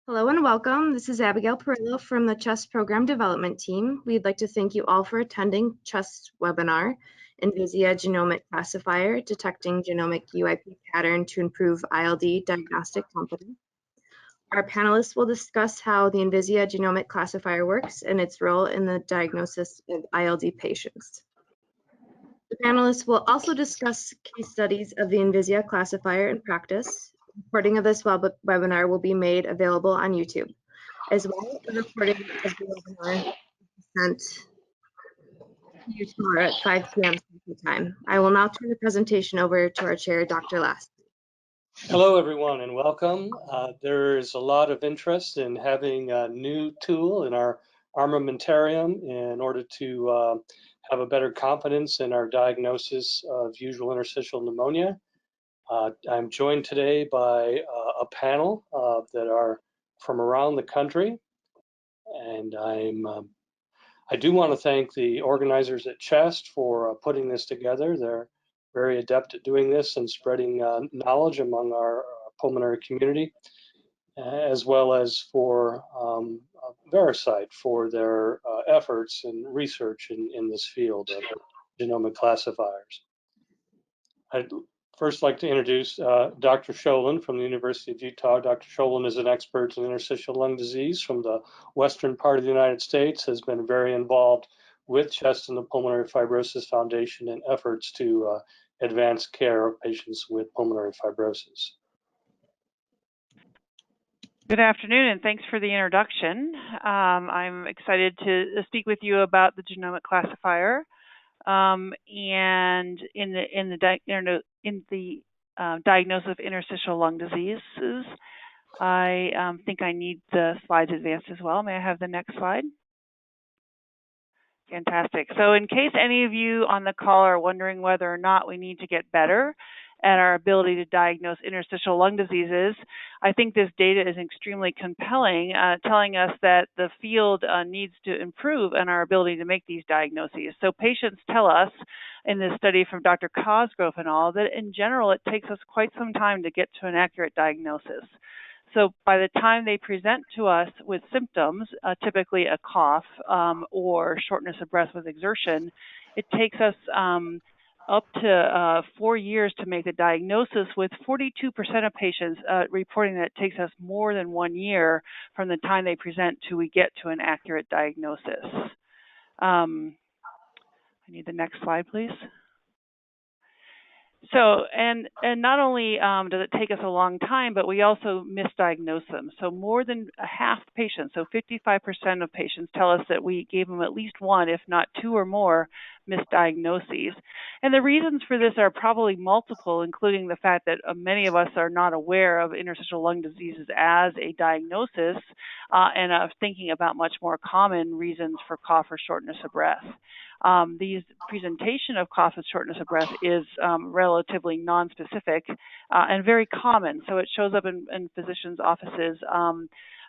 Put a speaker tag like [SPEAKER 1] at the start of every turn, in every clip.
[SPEAKER 1] Hello and welcome. This is Abigail Perillo from the CHEST Program Development Team. We'd like to thank you all for attending CHEST webinar, Envisia Genomic Classifier, Detecting Genomic UIP Pattern to Improve ILD Diagnostic Competence. Our panelists will discuss how the Envisia Genomic Classifier works and its role in the diagnosis of ILD patients. The panelists will also discuss case studies of the Envisia Classifier in practice. A recording of this webinar will be made available on YouTube. As well, the recording of the webinar will be sent to you tomorrow at 5 p.m. Central Time. I will now turn the presentation over to our chair, Dr. Last.
[SPEAKER 2] Hello, everyone, and welcome. There is a lot of interest in having a new tool in our armamentarium in order to have a better confidence in our diagnosis of usual interstitial pneumonia. I'm joined today by a panel that are from around the country, and I do want to thank the organizers at CHEST for putting this together. They're very adept at doing this and spreading knowledge among our pulmonary community, as well as for Veracyte for their efforts and research in this field of genomic classifiers. I'd first like to introduce Dr. Sholin from the University of Utah. Dr. Sholin is an expert in interstitial lung disease from the western part of the United States, has been very involved with CHEST and the Pulmonary Fibrosis Foundation in efforts to advance care of patients with pulmonary fibrosis.
[SPEAKER 3] Good afternoon, and thanks for the introduction. I'm excited to speak with you about the genomic classifier. And in the diagnosis of interstitial lung diseases, I think I need the slides advanced as well. May I have the next slide? Fantastic. So in case any of you on the call are wondering whether or not we need to get better at our ability to diagnose interstitial lung diseases, I think this data is extremely compelling, telling us that the field needs to improve in our ability to make these diagnoses. So patients tell us in this study from Dr. Cosgrove and all that in general it takes us quite some time to get to an accurate diagnosis. So by the time they present to us with symptoms, typically a cough or shortness of breath with exertion, it takes us up to 4 years to make a diagnosis, with 42% of patients reporting that it takes us more than 1 year from the time they present to we get to an accurate diagnosis. I need the next slide, please. So, and not only does it take us a long time, but we also misdiagnose them. So more than half patients, so 55% of patients tell us that we gave them at least one, if not two or more, misdiagnoses. And the reasons for this are probably multiple, including the fact that many of us are not aware of interstitial lung diseases as a diagnosis and are thinking about much more common reasons for cough or shortness of breath. The presentation of cough and shortness of breath is relatively nonspecific and very common. So it shows up in physicians' offices,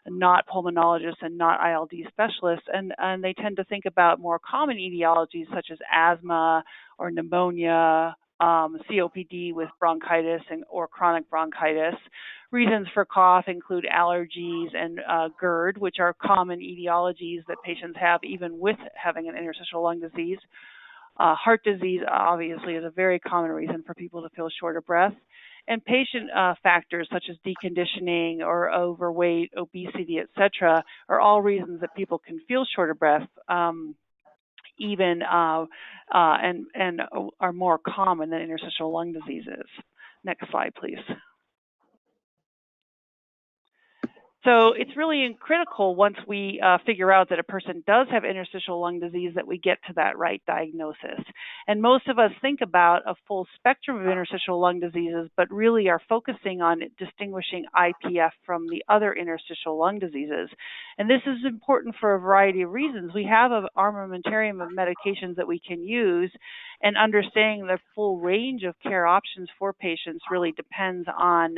[SPEAKER 3] not pulmonologists and not ILD specialists, and they tend to think about more common etiologies such as asthma or pneumonia, COPD with bronchitis or chronic bronchitis. Reasons for cough include allergies and GERD, which are common etiologies that patients have even with having an interstitial lung disease. Heart disease obviously is a very common reason for people to feel short of breath. And patient factors such as deconditioning or overweight, obesity, etc., are all reasons that people can feel short of breath, and are more common than interstitial lung diseases. Next slide, please. So it's really critical once we figure out that a person does have interstitial lung disease that we get to that right diagnosis. And most of us think about a full spectrum of interstitial lung diseases, but really are focusing on distinguishing IPF from the other interstitial lung diseases. And this is important for a variety of reasons. We have an armamentarium of medications that we can use, and understanding the full range of care options for patients really depends on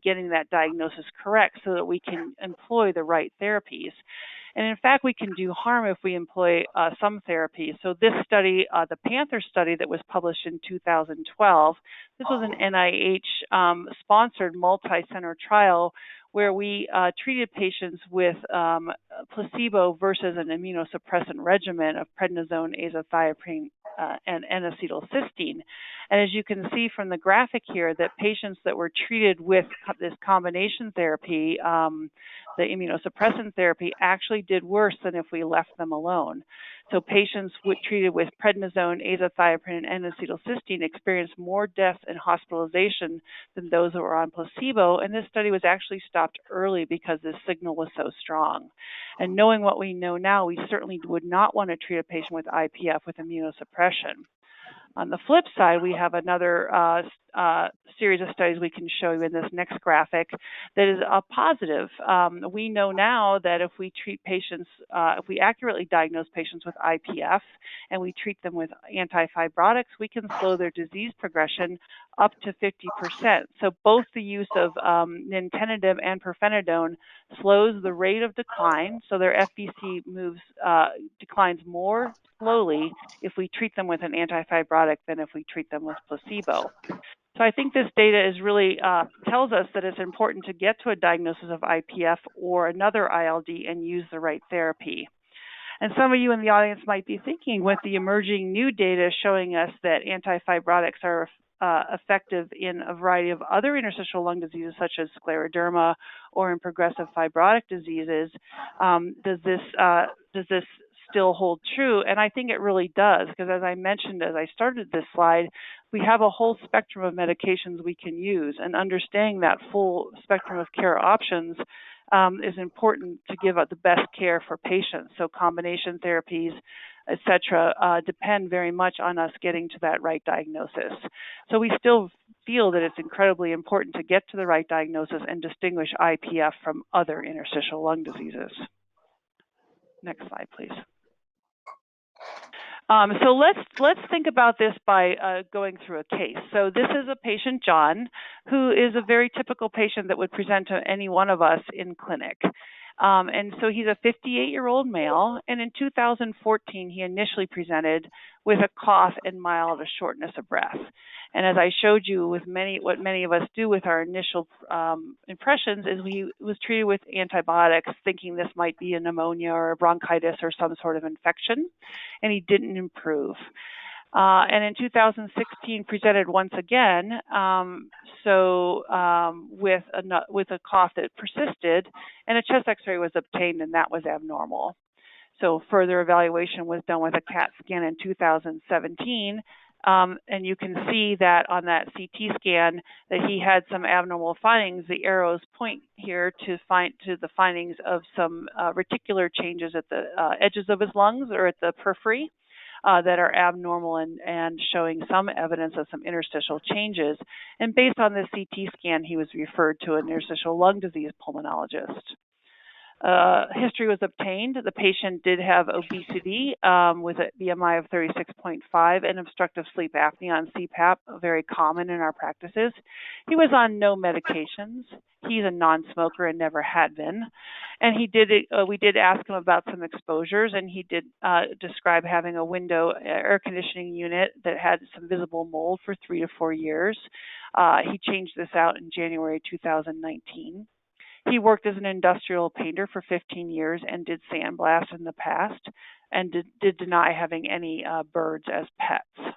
[SPEAKER 3] getting that diagnosis correct so that we can employ the right therapies. And in fact, we can do harm if we employ some therapies. So this study, the Panther study that was published in 2012, this was an NIH-sponsored multi-center trial where we treated patients with placebo versus an immunosuppressant regimen of prednisone, azathioprine, and N-acetylcysteine. And as you can see from the graphic here, that patients that were treated with this combination therapy, the immunosuppressant therapy, actually did worse than if we left them alone. So patients treated with prednisone, azathioprine, and N-acetylcysteine experienced more deaths and hospitalization than those that were on placebo. And this study was actually stopped early because this signal was so strong. And knowing what we know now, we certainly would not want to treat a patient with IPF with immunosuppression. On the flip side, we have another series of studies we can show you in this next graphic that is positive. We know now that if we treat patients, if we accurately diagnose patients with IPF and we treat them with antifibrotics, we can slow their disease progression up to 50%. So both the use of nintedanib and pirfenidone slows the rate of decline, so their FVC declines more slowly if we treat them with an antifibrotic than if we treat them with placebo. So I think this data is really tells us that it's important to get to a diagnosis of IPF or another ILD and use the right therapy. And some of you in the audience might be thinking, with the emerging new data showing us that antifibrotics are effective in a variety of other interstitial lung diseases such as scleroderma or in progressive fibrotic diseases, does this still hold true? And I think it really does, because as I mentioned as I started this slide, we have a whole spectrum of medications we can use, and understanding that full spectrum of care options is important to give the best care for patients. So combination therapies, et cetera, depend very much on us getting to that right diagnosis. So we still feel that it's incredibly important to get to the right diagnosis and distinguish IPF from other interstitial lung diseases. Next slide, please. So let's think about this by going through a case. So this is a patient, John, who is a very typical patient that would present to any one of us in clinic. And so he's a 58-year-old male, and in 2014 he initially presented with a cough and mild shortness of breath. And as I showed you, with what many of us do with our initial impressions, is he was treated with antibiotics thinking this might be a pneumonia or a bronchitis or some sort of infection, and he didn't improve. And in 2016 presented once again, with a cough that persisted, and a chest x-ray was obtained, and that was abnormal. So further evaluation was done with a CAT scan in 2017, and you can see that on that CT scan that he had some abnormal findings. The arrows point here to the findings of some reticular changes at the edges of his lungs or at the periphery. That are abnormal and showing some evidence of some interstitial changes. And based on this CT scan, he was referred to an interstitial lung disease pulmonologist. History was obtained. The patient did have obesity with a BMI of 36.5 and obstructive sleep apnea on CPAP, very common in our practices. He was on no medications. He's a non-smoker and never had been. And we did ask him about some exposures, and he did describe having a window air conditioning unit that had some visible mold for 3 to 4 years. He changed this out in January 2019. He worked as an industrial painter for 15 years and did sandblast in the past, and did deny having any birds as pets.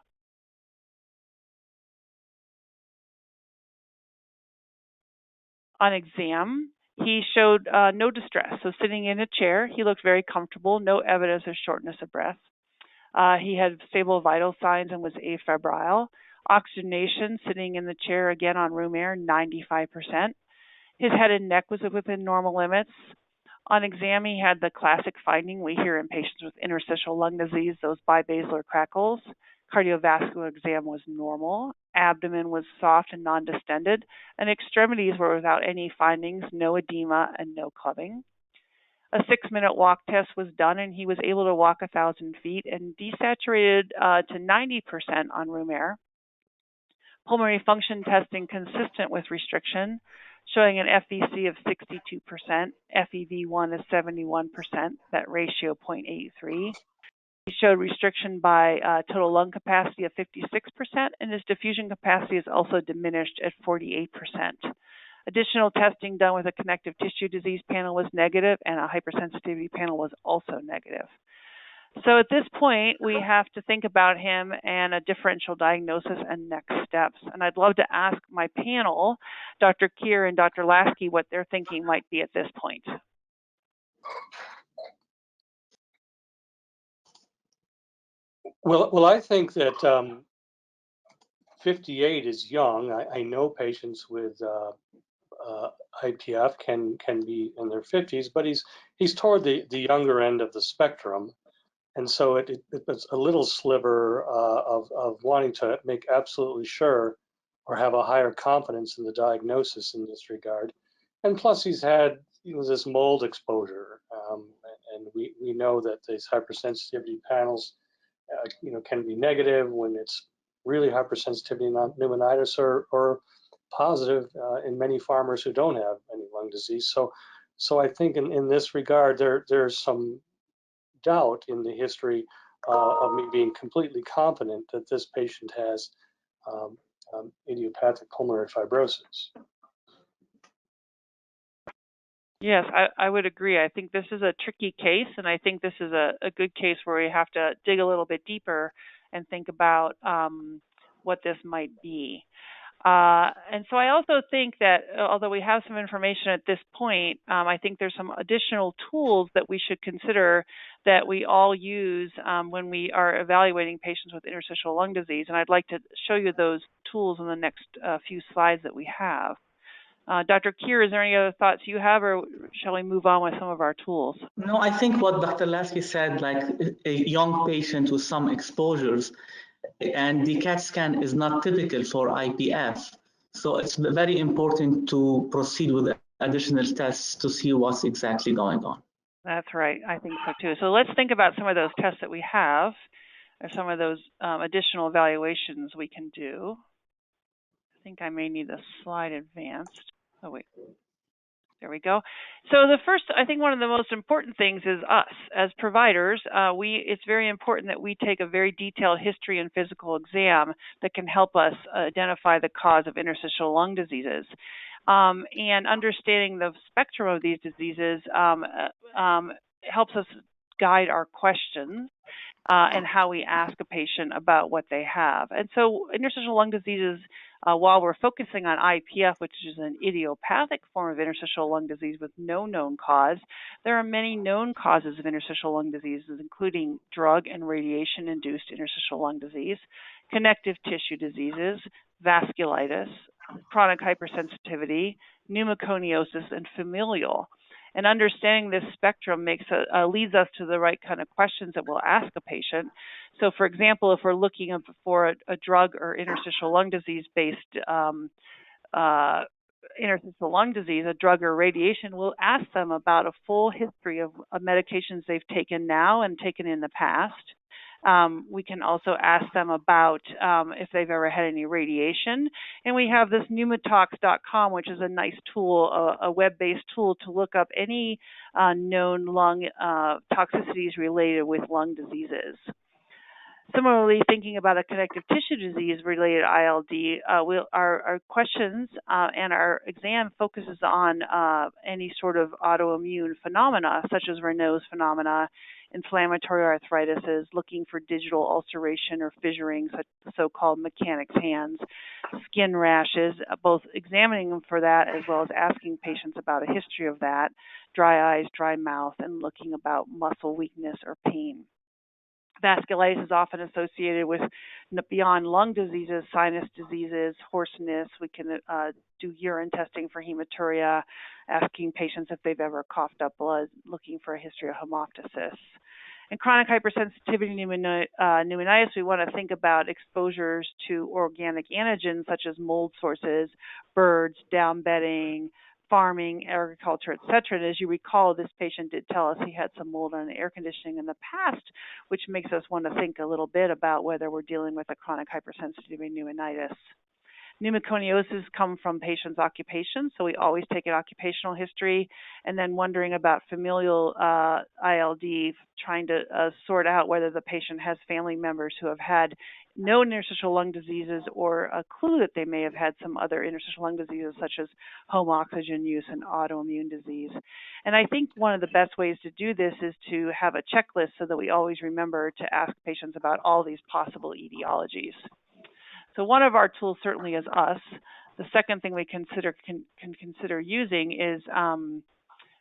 [SPEAKER 3] On exam, he showed no distress. So sitting in a chair, he looked very comfortable, no evidence of shortness of breath. He had stable vital signs and was afebrile. Oxygenation, sitting in the chair, again on room air, 95%. His head and neck was within normal limits. On exam, he had the classic finding we hear in patients with interstitial lung disease, those bibasilar crackles. Cardiovascular exam was normal. Abdomen was soft and non-distended, and extremities were without any findings, no edema and no clubbing. A 6-minute walk test was done, and he was able to walk 1,000 feet and desaturated to 90% on room air. Pulmonary function testing consistent with restriction, showing an FVC of 62%, FEV1 is 71%, that ratio 0.83. He showed restriction by total lung capacity of 56%, and his diffusion capacity is also diminished at 48%. Additional testing done with a connective tissue disease panel was negative, and a hypersensitivity panel was also negative. So at this point, we have to think about him and a differential diagnosis and next steps. And I'd love to ask my panel, Dr. Keir and Dr. Lasky, what their thinking might be at this point.
[SPEAKER 2] Well, I think that 58 is young. I know patients with IPF can be in their 50s, but he's toward the younger end of the spectrum. And so it's a little sliver of wanting to make absolutely sure or have a higher confidence in the diagnosis in this regard. And plus, he's had this mold exposure, and we know that these hypersensitivity panels, can be negative when it's really hypersensitivity pneumonitis, or positive in many farmers who don't have any lung disease. So I think in this regard, there's some doubt in the history of me being completely confident that this patient has idiopathic pulmonary fibrosis.
[SPEAKER 3] Yes, I would agree. I think this is a tricky case, and I think this is a good case where we have to dig a little bit deeper and think about what this might be. And so I also think that although we have some information at this point, I think there's some additional tools that we should consider that we all use when we are evaluating patients with interstitial lung disease. And I'd like to show you those tools in the next few slides that we have. Dr. Keir, is there any other thoughts you have, or shall we move on with some of our tools?
[SPEAKER 4] No, I think what Dr. Lasky said, like a young patient with some exposures, and the CAT scan is not typical for IPF. So it's very important to proceed with additional tests to see what's exactly going on.
[SPEAKER 3] That's right. I think so too. So let's think about some of those tests that we have, or some of those additional evaluations we can do. I think I may need the slide advanced. Oh, wait. There we go. So the first, I think one of the most important things is us as providers. It's very important that we take a very detailed history and physical exam that can help us identify the cause of interstitial lung diseases. And understanding the spectrum of these diseases helps us guide our questions and how we ask a patient about what they have. And so interstitial lung diseases, while we're focusing on IPF, which is an idiopathic form of interstitial lung disease with no known cause, there are many known causes of interstitial lung diseases, including drug and radiation-induced interstitial lung disease, connective tissue diseases, vasculitis, chronic hypersensitivity, pneumoconiosis, and familial. And understanding this spectrum leads us to the right kind of questions that we'll ask a patient. So, for example, if we're looking for a drug or interstitial lung disease-based interstitial lung disease, a drug or radiation, we'll ask them about a full history of medications they've taken now and taken in the past. We can also ask them about if they've ever had any radiation. And we have this pneumotox.com, which is a nice tool, a web-based tool to look up any known lung toxicities related with lung diseases. Similarly, thinking about a connective tissue disease-related ILD, our questions and our exam focuses on any sort of autoimmune phenomena, such as Raynaud's phenomena, inflammatory arthritis, looking for digital ulceration or fissuring, such as so-called mechanic's hands, skin rashes, both examining them for that as well as asking patients about a history of that, dry eyes, dry mouth, and looking about muscle weakness or pain. Vasculitis is often associated with, beyond lung diseases, sinus diseases, hoarseness. We can do urine testing for hematuria, asking patients if they've ever coughed up blood, looking for a history of hemoptysis. In chronic hypersensitivity pneumonitis, we want to think about exposures to organic antigens such as mold sources, birds, down bedding, farming, agriculture, etc. And as you recall, this patient did tell us he had some mold on air conditioning in the past, which makes us want to think a little bit about whether we're dealing with a chronic hypersensitivity pneumonitis. Pneumoconiosis come from patients' occupation, so we always take an occupational history, and then wondering about familial ILD, trying to sort out whether the patient has family members who have had no interstitial lung diseases or a clue that they may have had some other interstitial lung diseases such as home oxygen use and autoimmune disease. And I think one of the best ways to do this is to have a checklist so that we always remember to ask patients about all these possible etiologies. So one of our tools certainly is us. The second thing we can consider using is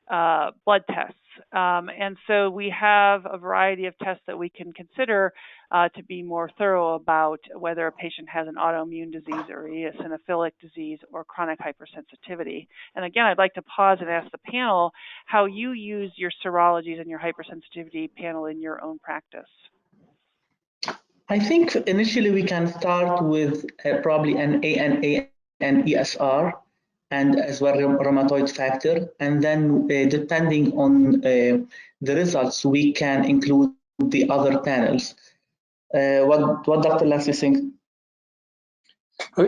[SPEAKER 3] blood tests. And so we have a variety of tests that we can consider to be more thorough about whether a patient has an autoimmune disease or eosinophilic disease or chronic hypersensitivity. And again, I'd like to pause and ask the panel how you use your serologies and your hypersensitivity panel in your own practice.
[SPEAKER 4] I think initially we can start with probably an ANA and ESR, and as well rheumatoid factor, and then depending on the results, we can include the other panels. What Dr. Lasky think?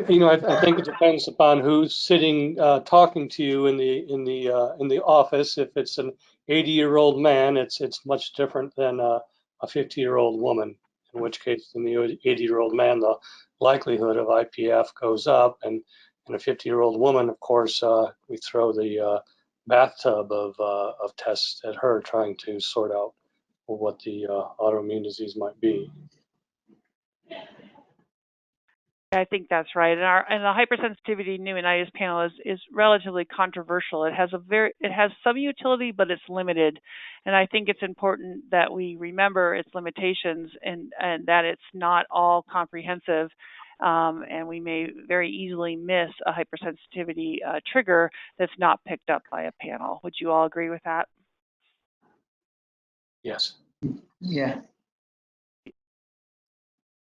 [SPEAKER 2] You know, I think it depends upon who's sitting talking to you in the office. If it's an 80-year-old man, it's much different than a 50-year-old woman. In which case, in the 80-year-old man, the likelihood of IPF goes up, and in a 50-year-old woman, of course, we throw the bathtub of tests at her, trying to sort out what the autoimmune disease might be.
[SPEAKER 3] I think that's right. And the hypersensitivity pneumonitis panel is relatively controversial. It has some utility, but it's limited. And I think it's important that we remember its limitations and that it's not all comprehensive. And we may very easily miss a hypersensitivity trigger that's not picked up by a panel. Would you all agree with that?
[SPEAKER 2] Yes.
[SPEAKER 4] Yeah.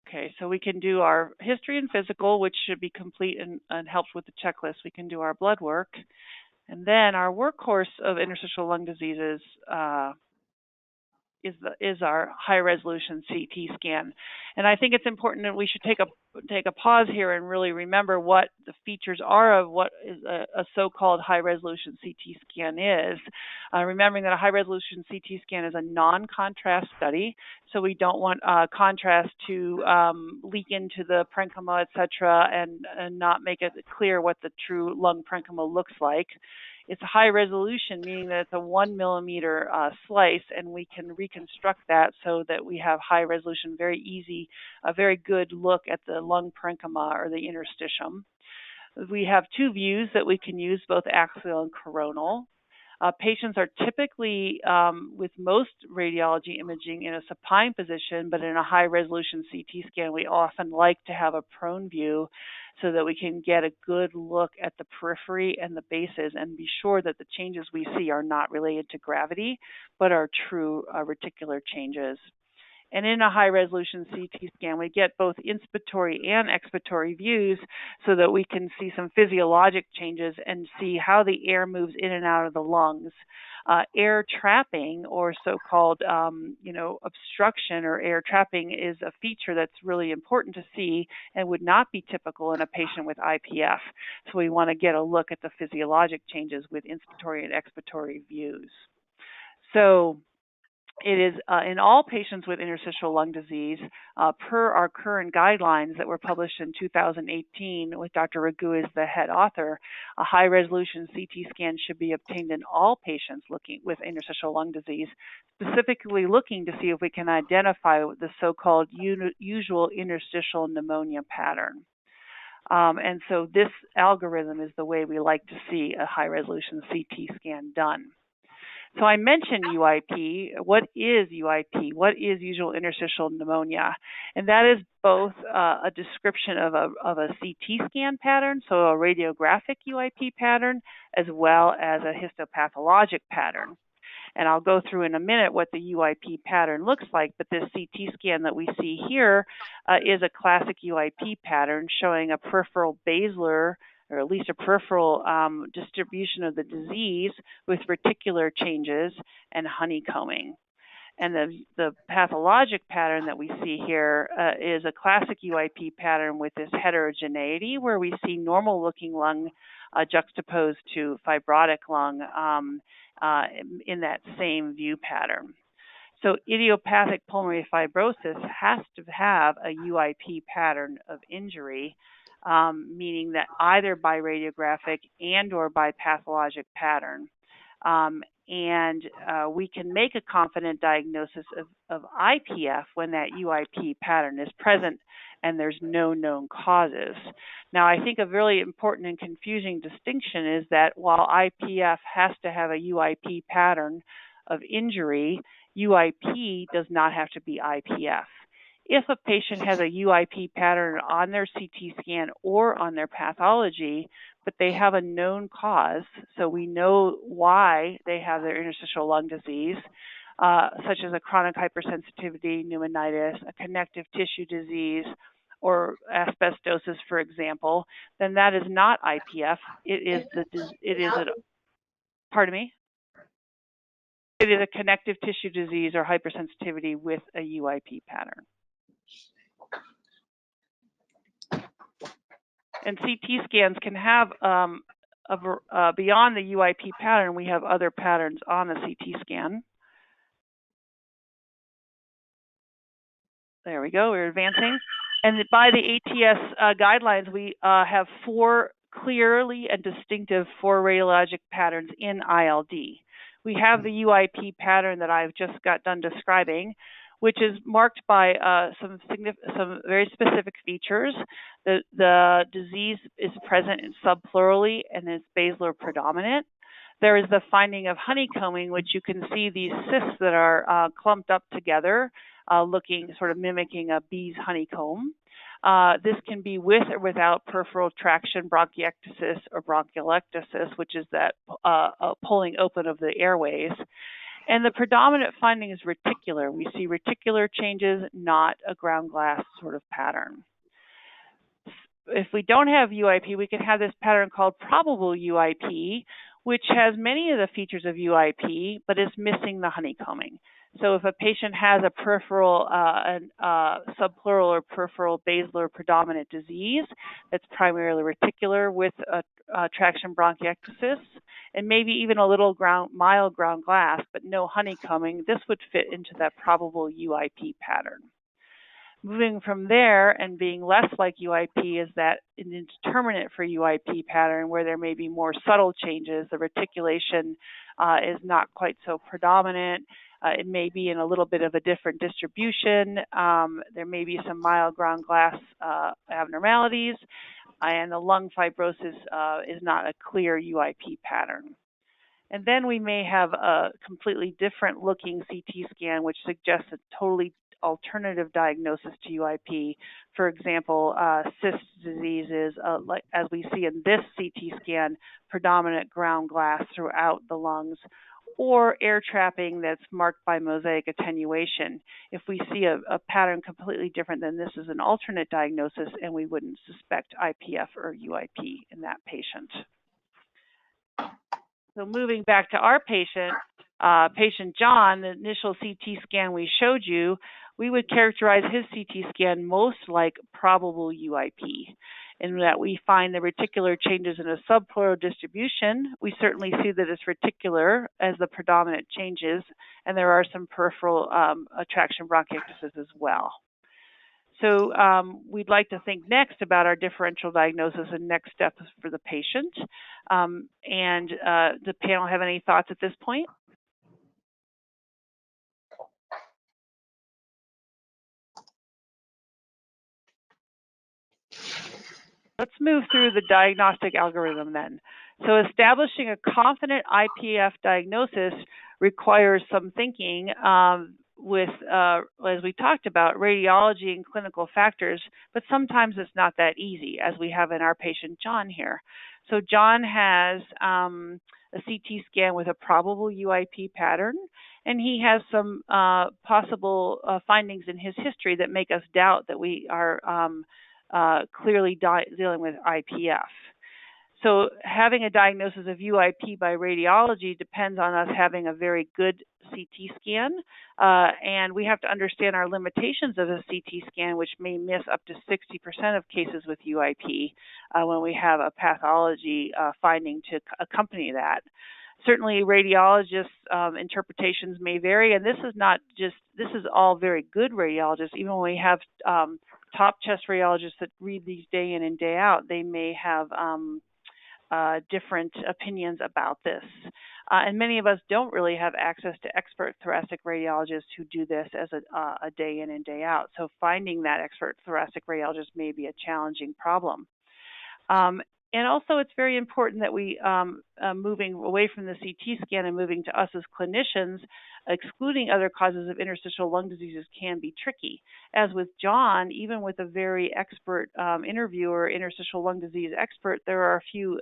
[SPEAKER 3] Okay, so we can do our history and physical, which should be complete and helps with the checklist. We can do our blood work. And then our workhorse of interstitial lung diseases is our high-resolution CT scan. And I think it's important that we should take a pause here and really remember what the features are of what is a so-called high-resolution CT scan is. Remembering that a high-resolution CT scan is a non-contrast study, so we don't want contrast to leak into the parenchyma, et cetera, and not make it clear what the true lung parenchyma looks like. It's high resolution, meaning that it's a 1 millimeter slice, and we can reconstruct that so that we have high resolution, very easy, a very good look at the lung parenchyma or the interstitium. We have two views that we can use, both axial and coronal. Patients are typically, with most radiology imaging, in a supine position, but in a high-resolution CT scan, we often like to have a prone view so that we can get a good look at the periphery and the bases and be sure that the changes we see are not related to gravity, but are true reticular changes. And in a high-resolution CT scan, we get both inspiratory and expiratory views so that we can see some physiologic changes and see how the air moves in and out of the lungs. Air trapping, or so-called obstruction or air trapping, is a feature that's really important to see and would not be typical in a patient with IPF. So we want to get a look at the physiologic changes with inspiratory and expiratory views. So it is in all patients with interstitial lung disease, per our current guidelines that were published in 2018 with Dr. Ragu as the head author, a high-resolution CT scan should be obtained in all patients looking with interstitial lung disease, specifically looking to see if we can identify the so-called usual interstitial pneumonia pattern. And so this algorithm is the way we like to see a high-resolution CT scan done. So I mentioned UIP. What is UIP? What is usual interstitial pneumonia? And that is both a description of a CT scan pattern, so a radiographic UIP pattern, as well as a histopathologic pattern. And I'll go through in a minute what the UIP pattern looks like, but this CT scan that we see here is a classic UIP pattern showing a peripheral basilar, or at least a peripheral distribution of the disease with reticular changes and honeycombing. And the pathologic pattern that we see here is a classic UIP pattern with this heterogeneity, where we see normal-looking lung juxtaposed to fibrotic lung in that same view pattern. So idiopathic pulmonary fibrosis has to have a UIP pattern of injury, meaning that either by radiographic and or by pathologic pattern. We can make a confident diagnosis of IPF when that UIP pattern is present and there's no known causes. Now, I think a really important and confusing distinction is that while IPF has to have a UIP pattern of injury, UIP does not have to be IPF. If a patient has a UIP pattern on their CT scan or on their pathology, but they have a known cause, so we know why they have their interstitial lung disease, such as a chronic hypersensitivity, pneumonitis, a connective tissue disease, or asbestosis, for example, then that is not IPF. It is a connective tissue disease or hypersensitivity with a UIP pattern. And CT scans can have, beyond the UIP pattern, we have other patterns on the CT scan. There we go, we're advancing. And by the ATS guidelines, we have 4 clearly and distinctive 4 radiologic patterns in ILD. We have the UIP pattern that I've just got done describing, which is marked by some very specific features. The disease is present in subpleurally and is basilar predominant. There is the finding of honeycombing, which you can see these cysts that are clumped up together, looking, sort of mimicking a bee's honeycomb. This can be with or without peripheral traction bronchiectasis or bronchiectasis, which is that pulling open of the airways. And the predominant finding is reticular. We see reticular changes, not a ground glass sort of pattern. If we don't have UIP, we can have this pattern called probable UIP, which has many of the features of UIP, but is missing the honeycombing. So if a patient has a peripheral, subpleural or peripheral basilar predominant disease that's primarily reticular with a traction bronchiectasis, and maybe even a little mild ground glass, but no honeycombing, this would fit into that probable UIP pattern. Moving from there and being less like UIP is that an indeterminate for UIP pattern where there may be more subtle changes. The reticulation is not quite so predominant. It may be in a little bit of a different distribution. There may be some mild ground glass abnormalities, and the lung fibrosis is not a clear UIP pattern. And then we may have a completely different looking CT scan, which suggests a totally alternative diagnosis to UIP. For example, cyst diseases, like as we see in this CT scan, predominant ground glass throughout the lungs, or air trapping that's marked by mosaic attenuation. If we see a pattern completely different, then this is an alternate diagnosis and we wouldn't suspect IPF or UIP in that patient. So moving back to our patient, patient John, the initial CT scan we showed you, we would characterize his CT scan most like probable UIP, in that we find the reticular changes in a subpleural distribution. We certainly see that it's reticular as the predominant changes, and there are some peripheral traction bronchiectasis as well. So we'd like to think next about our differential diagnosis and next steps for the patient. And the panel have any thoughts at this point? Let's move through the diagnostic algorithm then. So establishing a confident IPF diagnosis requires some thinking with, as we talked about, radiology and clinical factors, but sometimes it's not that easy, as we have in our patient John here. So John has a CT scan with a probable UIP pattern, and he has some possible findings in his history that make us doubt that we are clearly dealing with IPF. So having a diagnosis of UIP by radiology depends on us having a very good CT scan, and we have to understand our limitations of a CT scan, which may miss up to 60% of cases with UIP when we have a pathology finding to accompany that. Certainly, radiologists' interpretations may vary, and this is all very good radiologists. Even when we have top chest radiologists that read these day in and day out, they may have different opinions about this. And many of us don't really have access to expert thoracic radiologists who do this as a day in and day out. So finding that expert thoracic radiologist may be a challenging problem. And also, it's very important that we, moving away from the CT scan and moving to us as clinicians, excluding other causes of interstitial lung diseases can be tricky. As with John, even with a very expert interviewer, interstitial lung disease expert, there are a few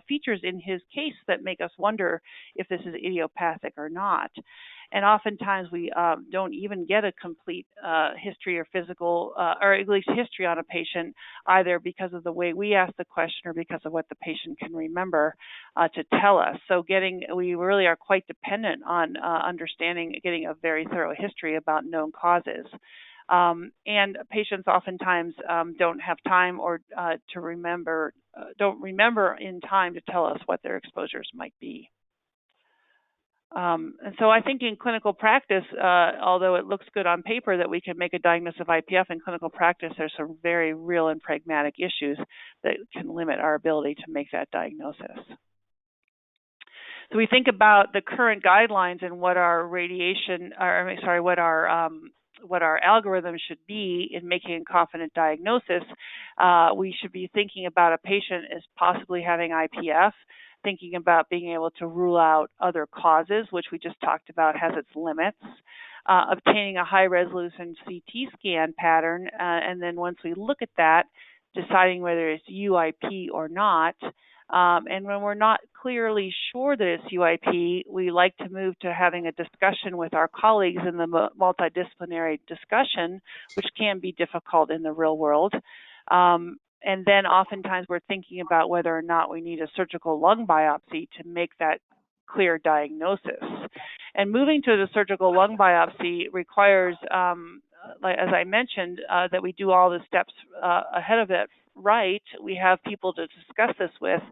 [SPEAKER 3] features in his case that make us wonder if this is idiopathic or not. And oftentimes we don't even get a complete history or physical, or at least history on a patient, either because of the way we ask the question or because of what the patient can remember to tell us. So we really are quite dependent on getting a very thorough history about known causes. And patients oftentimes don't have time or don't remember in time to tell us what their exposures might be. And so I think in clinical practice, although it looks good on paper that we can make a diagnosis of IPF, in clinical practice there's some very real and pragmatic issues that can limit our ability to make that diagnosis. So we think about the current guidelines and what our what our algorithm should be in making a confident diagnosis. We should be thinking about a patient as possibly having IPF, thinking about being able to rule out other causes, which we just talked about has its limits, obtaining a high-resolution CT scan pattern, and then once we look at that, deciding whether it's UIP or not. And when we're not clearly sure that it's UIP, we like to move to having a discussion with our colleagues in the multidisciplinary discussion, which can be difficult in the real world. And then oftentimes we're thinking about whether or not we need a surgical lung biopsy to make that clear diagnosis. And moving to the surgical lung biopsy requires, as I mentioned, that we do all the steps ahead of it right. We have people to discuss this with,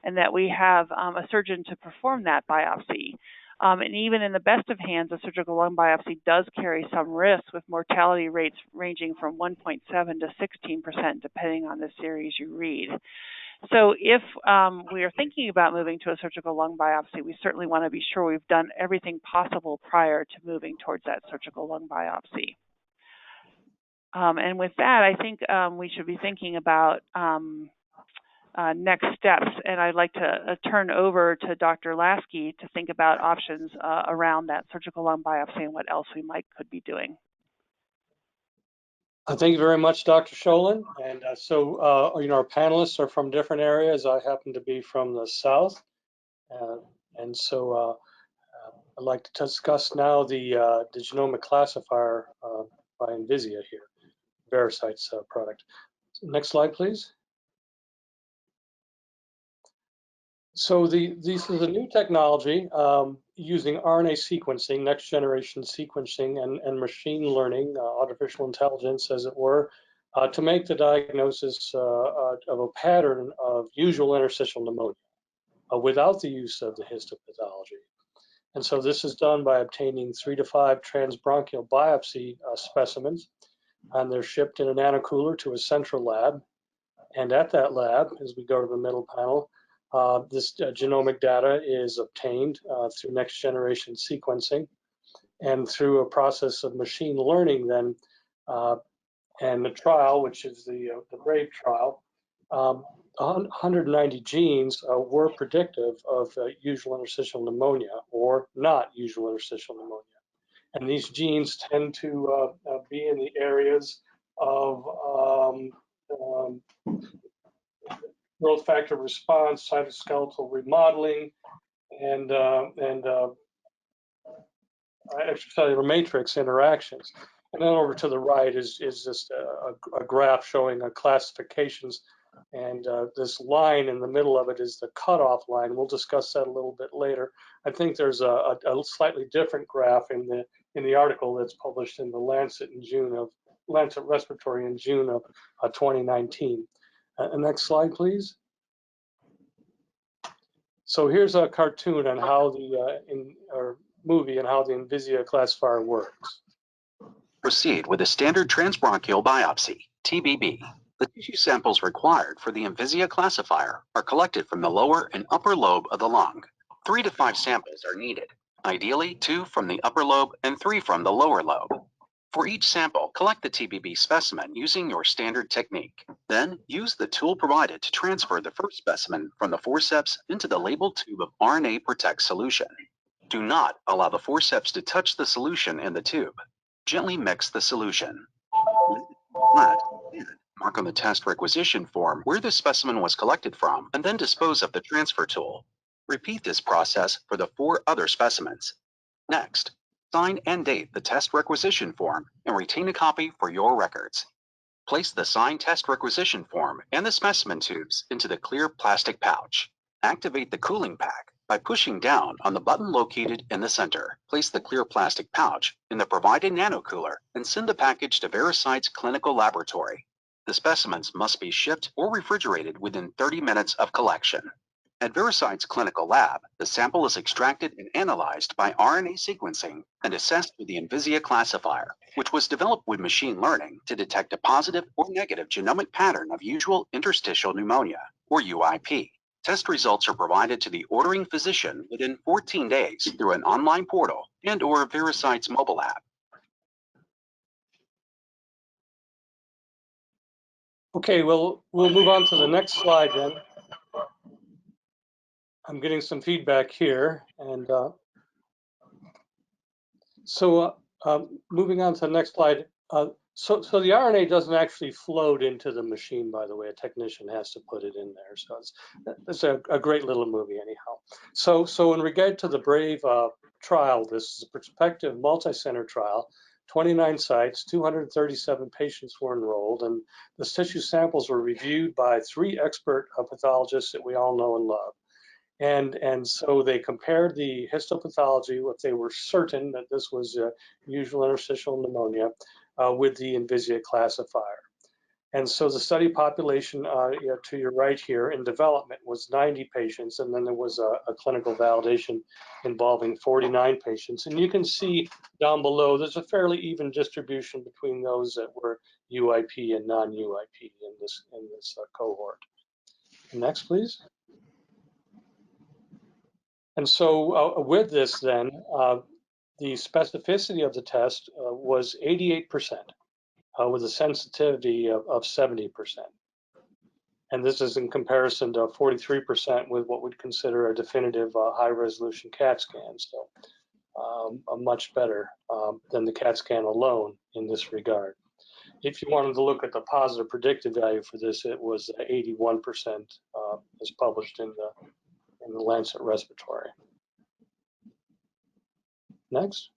[SPEAKER 3] and that we have a surgeon to perform that biopsy. And even in the best of hands, a surgical lung biopsy does carry some risk, with mortality rates ranging from 1.7 to 16%, depending on the series you read. So if we are thinking about moving to a surgical lung biopsy, we certainly want to be sure we've done everything possible prior to moving towards that surgical lung biopsy. And with that, I think we should be thinking about next steps, and I'd like to turn over to Dr. Lasky to think about options around that surgical lung biopsy and what else we could be doing.
[SPEAKER 2] Thank you very much, Dr. Sholin. And so, our panelists are from different areas. I happen to be from the South, and so I'd like to discuss now the genomic classifier by Envisia here, Veracyte's product. Next slide, please. So this is a new technology using RNA sequencing, next generation sequencing, and machine learning, artificial intelligence, as it were, to make the diagnosis of a pattern of usual interstitial pneumonia without the use of the histopathology. And so this is done by obtaining 3 to 5 transbronchial biopsy specimens, and they're shipped in a nanocooler to a central lab. And at that lab, as we go to the middle panel, this genomic data is obtained through next generation sequencing, and through a process of machine learning then, and the trial, which is the BRAVE trial, 190 genes were predictive of usual interstitial pneumonia or not usual interstitial pneumonia. And these genes tend to be in the areas of growth factor response, cytoskeletal remodeling, and extracellular matrix interactions. And then over to the right is just a graph showing classifications And this line in the middle of it is the cutoff line. We'll discuss that a little bit later. I think there's a slightly different graph in the article that's published in the Lancet Lancet Respiratory in June of 2019. Next slide, please. So here's a cartoon on how or movie and how the Envisia classifier works.
[SPEAKER 5] Proceed with a standard transbronchial biopsy, TBB. The tissue samples required for the Envisia classifier are collected from the lower and upper lobe of the lung. 3 to 5 samples are needed, ideally 2 from the upper lobe and 3 from the lower lobe. For each sample, collect the TBB specimen using your standard technique. Then, use the tool provided to transfer the first specimen from the forceps into the labeled tube of RNA Protect solution. Do not allow the forceps to touch the solution in the tube. Gently mix the solution. Flat, and mark on the test requisition form where the specimen was collected from, and then dispose of the transfer tool. Repeat this process for the 4 other specimens. Next, sign and date the test requisition form and retain a copy for your records. Place the signed test requisition form and the specimen tubes into the clear plastic pouch. Activate the cooling pack by pushing down on the button located in the center. Place the clear plastic pouch in the provided nanocooler and send the package to Veracyte's clinical laboratory. The specimens must be shipped or refrigerated within 30 minutes of collection. At Veracyte's clinical lab, the sample is extracted and analyzed by RNA sequencing and assessed with the Envisia Classifier, which was developed with machine learning to detect a positive or negative genomic pattern of usual interstitial pneumonia, or UIP. Test results are provided to the ordering physician within 14 days through an online portal and/or Veracyte's mobile app.
[SPEAKER 2] Okay, well, we'll move on to the next slide then. I'm getting some feedback here, and moving on to the next slide. So the RNA doesn't actually float into the machine, by the way. A technician has to put it in there. So it's a great little movie anyhow. So in regard to the BRAVE trial, this is a prospective multi-center trial, 29 sites, 237 patients were enrolled, and the tissue samples were reviewed by 3 expert pathologists that we all know and love. And so they compared the histopathology, if they were certain that this was usual interstitial pneumonia, with the Envisia classifier. And so the study population, to your right here in development was 90 patients, and then there was a clinical validation involving 49 patients. And you can see down below, there's a fairly even distribution between those that were UIP and non-UIP in this cohort. Next, please. And so with this then, the specificity of the test was 88% with a sensitivity of 70%. And this is in comparison to 43% with what we'd consider a definitive high resolution CAT scan. So much better than the CAT scan alone in this regard. If you wanted to look at the positive predictive value for this, it was 81% as published in the Lancet Respiratory. Next.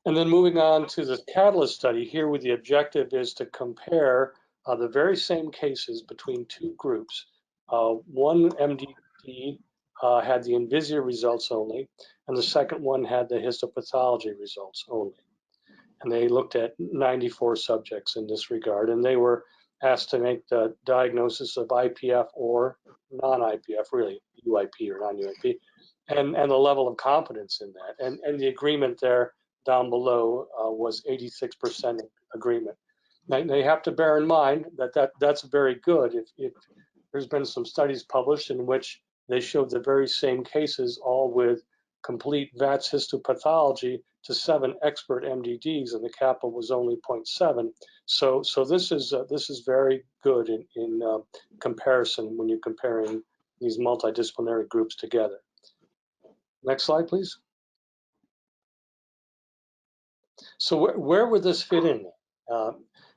[SPEAKER 2] And then moving on to the Catalyst study, here with the objective is to compare the very same cases between 2 groups. One MDD had the Envisia results only, and the second one had the histopathology results only. And they looked at 94 subjects in this regard, and they were asked to make the diagnosis of IPF or non-IPF, really UIP or non-UIP, and the level of confidence in that. And the agreement there down below was 86% agreement. Now, you have to bear in mind that's very good. If there's been some studies published in which they showed the very same cases, all with complete VATS histopathology to 7 expert MDDs, and the kappa was only 0.7. So this is very good in comparison when you're comparing these multidisciplinary groups together. Next slide, please. So where would this fit in?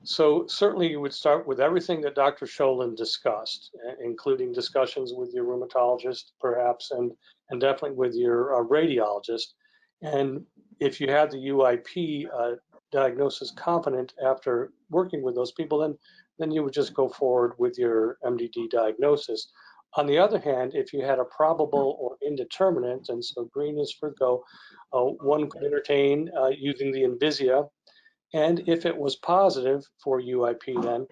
[SPEAKER 2] So certainly you would start with everything that Dr. Sholin discussed, including discussions with your rheumatologist, perhaps, and definitely with your radiologist. And if you had the UIP diagnosis confident after working with those people, then you would just go forward with your MDD diagnosis. On the other hand, if you had a probable or indeterminate, and so green is for go, one could entertain using the Envisia. And if it was positive for UIP,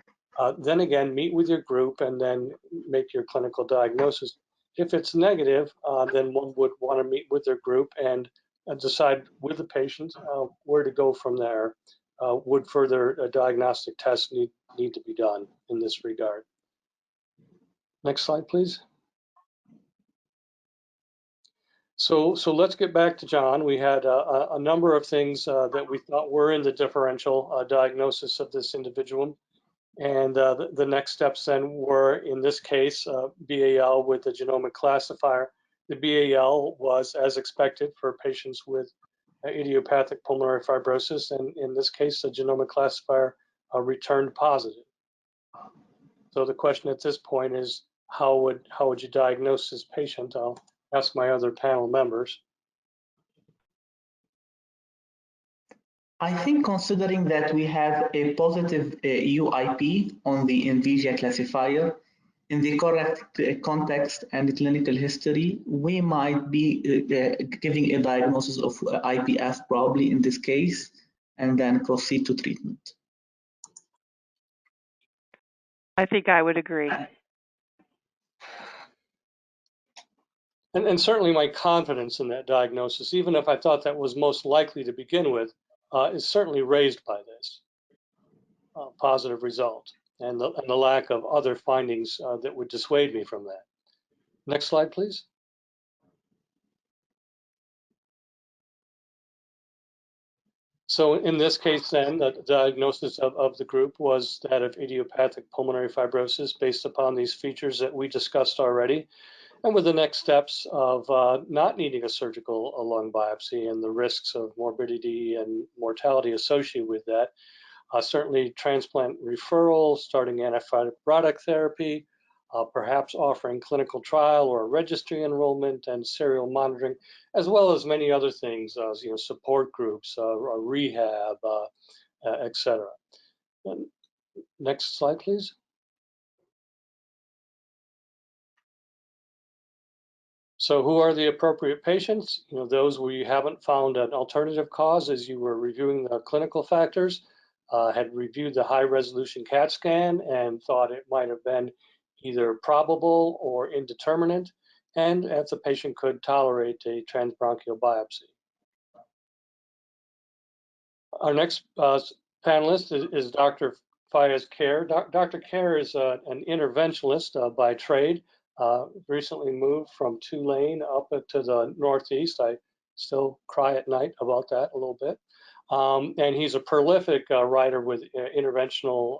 [SPEAKER 2] then again, meet with your group and then make your clinical diagnosis. If it's negative, then one would want to meet with their group and decide with the patient where to go from there. Would further diagnostic tests need to be done in this regard? Next slide, please. So let's get back to John. We had a number of things that we thought were in the differential diagnosis of this individual. And the next steps then were, in this case, BAL with the genomic classifier. The BAL was as expected for patients with idiopathic pulmonary fibrosis, and in this case, the genomic classifier returned positive. So the question at this point is, how would you diagnose this patient? I'll ask my other panel members.
[SPEAKER 4] I think considering that we have a positive UIP on the Envisia classifier, in the correct context and the clinical history, we might be giving a diagnosis of IPF probably in this case, and then proceed to treatment.
[SPEAKER 3] I think I would agree.
[SPEAKER 2] And certainly my confidence in that diagnosis, even if I thought that was most likely to begin with, is certainly raised by this positive result and the lack of other findings that would dissuade me from that. Next slide, please. So in this case then, the diagnosis of the group was that of idiopathic pulmonary fibrosis based upon these features that we discussed already, and with the next steps of not needing a surgical lung biopsy and the risks of morbidity and mortality associated with that. Certainly transplant referral, starting antifibrotic therapy, perhaps offering clinical trial or registry enrollment and serial monitoring, as well as many other things, support groups, rehab, etc. Next slide, please. So who are the appropriate patients? Those where you haven't found an alternative cause as you were reviewing the clinical factors, had reviewed the high resolution CAT scan and thought it might have been either probable or indeterminate, and if the patient could tolerate a transbronchial biopsy. Our next panelist is Dr. Fayez Kher. Dr. Kher is an interventionalist by trade, recently moved from Tulane up to the Northeast. I still cry at night about that a little bit. And he's a prolific writer with interventional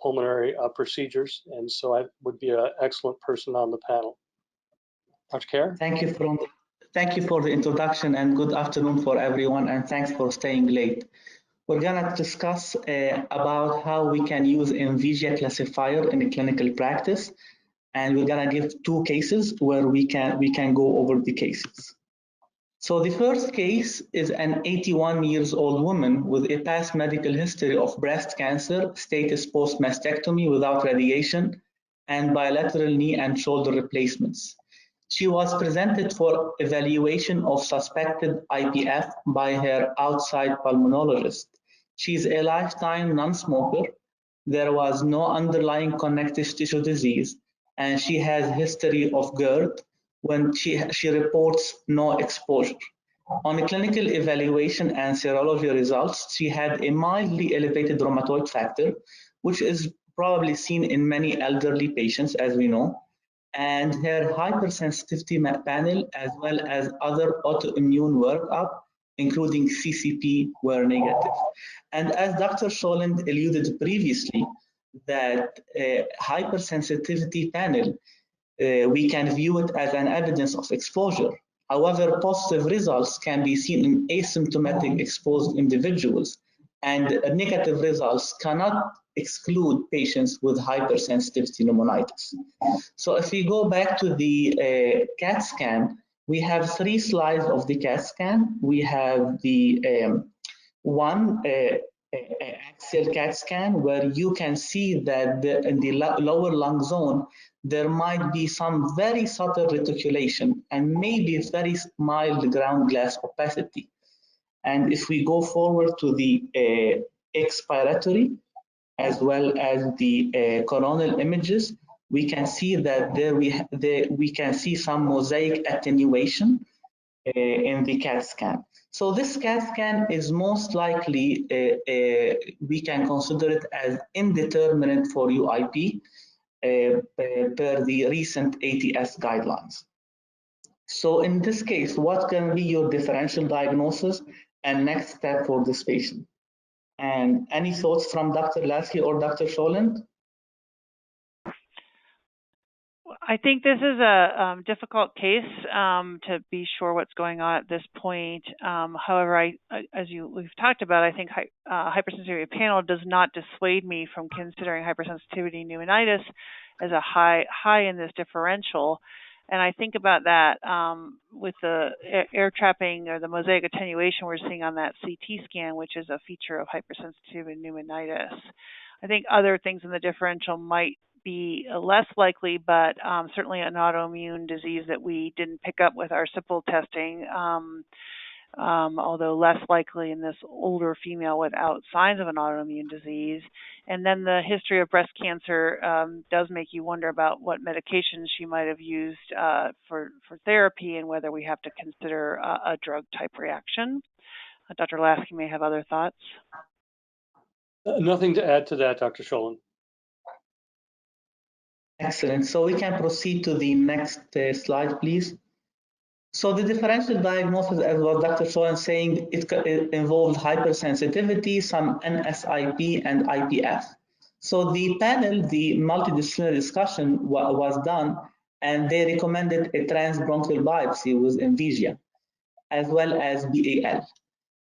[SPEAKER 2] pulmonary procedures, and so I would be an excellent person on the panel. Dr. Kher?
[SPEAKER 4] Thank you for the introduction, and good afternoon for everyone, and thanks for staying late. We're gonna discuss about how we can use Envisia Classifier in a clinical practice, and we're gonna give two cases where we can go over the cases. So the first case is an 81-year-old woman with a past medical history of breast cancer, status post-mastectomy without radiation, and bilateral knee and shoulder replacements. She was presented for evaluation of suspected IPF by her outside pulmonologist. She's a lifetime non-smoker. There was no underlying connective tissue disease, and she has history of GERD when she reports no exposure. On a clinical evaluation and serology results, she had a mildly elevated rheumatoid factor, which is probably seen in many elderly patients, as we know, and her hypersensitivity panel, as well as other autoimmune workup, including CCP, were negative. And as Dr. Scholand alluded previously, that hypersensitivity panel, we can view it as an evidence of exposure. However, positive results can be seen in asymptomatic exposed individuals, and negative results cannot exclude patients with hypersensitivity pneumonitis. So if we go back to the CAT scan, we have 3 slides of the CAT scan. We have the one axial CAT scan, where you can see that in the lower lung zone, there might be some very subtle reticulation and maybe very mild ground glass opacity. And if we go forward to the expiratory, as well as the coronal images, we can see that we can see some mosaic attenuation in the CAT scan. So this CAT scan is most likely, we can consider it as indeterminate for UIP per the recent ATS guidelines. So in this case, what can be your differential diagnosis and next step for this patient? And any thoughts from Dr. Lasky or Dr. Sholand?
[SPEAKER 3] I think this is a difficult case to be sure what's going on at this point. However, as we've talked about, I think hypersensitivity panel does not dissuade me from considering hypersensitivity pneumonitis as a high in this differential. And I think about that with the air trapping or the mosaic attenuation we're seeing on that CT scan, which is a feature of hypersensitivity pneumonitis. I think other things in the differential might be less likely, but certainly an autoimmune disease that we didn't pick up with our simple testing, although less likely in this older female without signs of an autoimmune disease. And then the history of breast cancer does make you wonder about what medications she might have used for therapy and whether we have to consider a drug type reaction. Dr. Lasky may have other thoughts.
[SPEAKER 2] Nothing to add to that, Dr. Sholand.
[SPEAKER 4] Excellent. So we can proceed to the next slide, please. So the differential diagnosis, as what Dr. Sholand saying, it involved hypersensitivity, some NSIP and IPF. So the panel, the multidisciplinary discussion was done, and they recommended a transbronchial biopsy with Envisia, as well as BAL.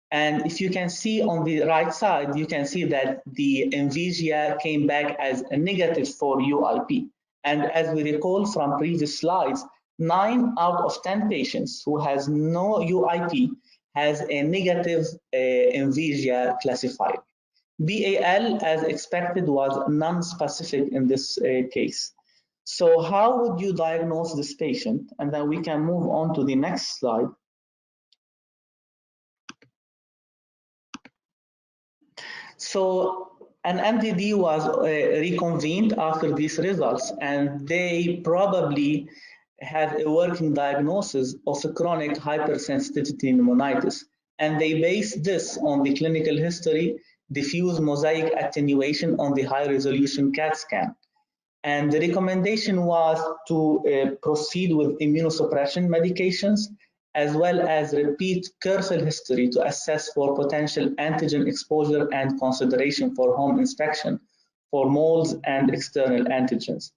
[SPEAKER 4] And if you can see on the right side, you can see that the Envisia came back as a negative for UIP. And as we recall from previous slides, 9 out of 10 patients who has no UIP has a negative Envisia classifier. BAL, as expected, was non-specific in this case. So how would you diagnose this patient? And then we can move on to the next slide. So an MDD was reconvened after these results, and they probably have a working diagnosis of a chronic hypersensitivity pneumonitis. And they based this on the clinical history, diffuse mosaic attenuation on the high resolution CAT scan. And the recommendation was to proceed with immunosuppression medications, as well as repeat careful history to assess for potential antigen exposure and consideration for home inspection for molds and external antigens.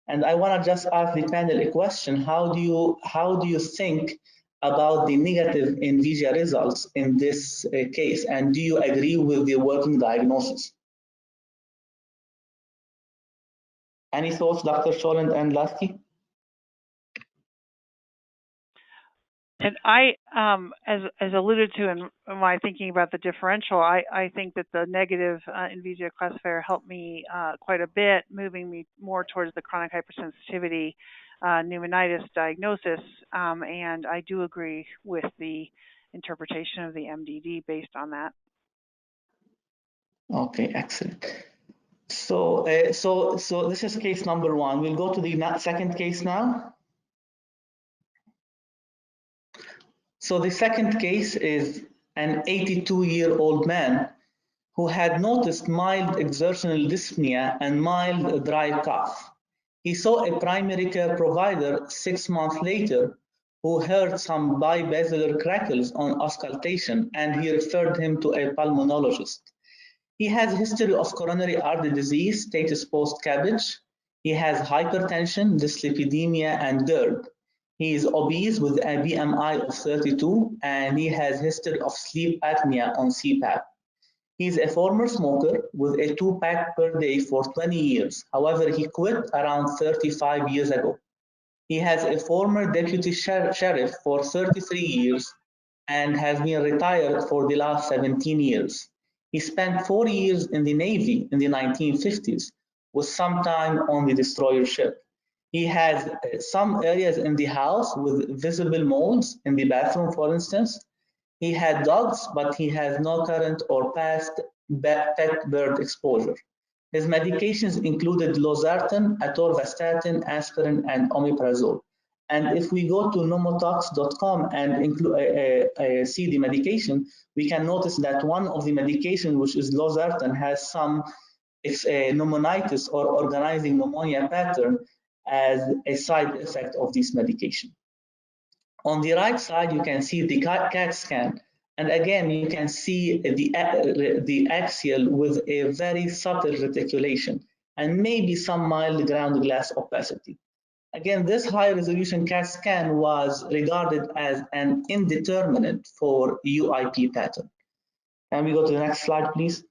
[SPEAKER 4] And I want to just ask the panel a question. How do you think about the negative Envisia results in this case? And do you agree with the working diagnosis? Any thoughts, Dr. Sholand and Lasky?
[SPEAKER 3] And I, as alluded to in my thinking about the differential, I think that the negative Envisia classifier helped me quite a bit, moving me more towards the chronic hypersensitivity pneumonitis diagnosis. And I do agree with the interpretation of the MDD based on that.
[SPEAKER 4] Okay, excellent. So, so this is case number 1. We'll go to the second case now. So the second case is an 82-year-old man who had noticed mild exertional dyspnea and mild dry cough. He saw a primary care provider 6 months later who heard some bibasilar crackles on auscultation, and he referred him to a pulmonologist. He has a history of coronary artery disease, status post-CABG. He has hypertension, dyslipidemia, and GERD. He is obese with a BMI of 32, and he has history of sleep apnea on CPAP. He is a former smoker with a 2-pack per day for 20 years. However, he quit around 35 years ago. He has a former deputy sheriff for 33 years and has been retired for the last 17 years. He spent 4 years in the Navy in the 1950s, with some time on the destroyer ship. He has some areas in the house with visible molds in the bathroom, for instance. He had dogs, but he has no current or past pet bird exposure. His medications included losartan, atorvastatin, aspirin, and omeprazole. And if we go to nomotox.com and see the medication, we can notice that one of the medication, which is losartan, has some pneumonitis or organizing pneumonia pattern as a side effect of this medication. On the right side, you can see the CAT scan. And again, you can see the axial with a very subtle reticulation and maybe some mild ground glass opacity. Again, this high resolution CAT scan was regarded as an indeterminate for UIP pattern. Can we go to the next slide, please?